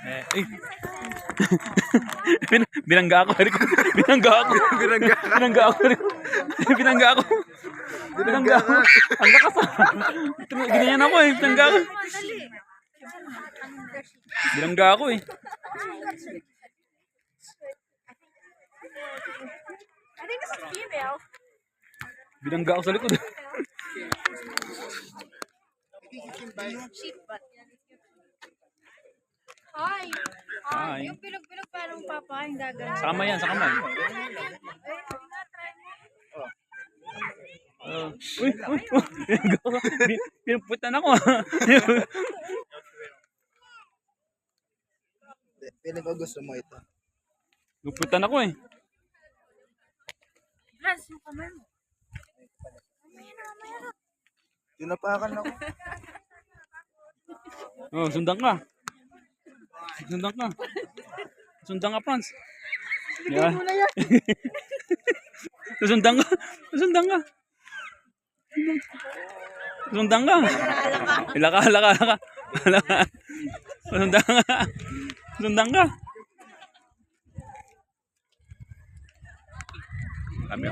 Eh. Binangga ako. Binangga ako. Binangga ako. Binangga ako. Binangga ako. Ang lakas ah. Ganyan ako eh. Binangga ako. Binangga ako eh. I think this is female. Binangga ako sa likod. Sheep butt. Hi. Hi. Yung bilog-bilog parang papa, yung gagawin. Sa kamay yan, sa kamay. Uy, uy, uy. Pinuputan ako. Pili ko gusto mo ito. Pinuputan ako eh. Plus, yung kamay mo. Tinapakan ako. Oh, sundan ka. Sundan ka. Sundan ka, Franz. Yeah. Sundan ka. Sundan ka. Sundan ka. Laka. Sundan ka. Sundan ka. Kami.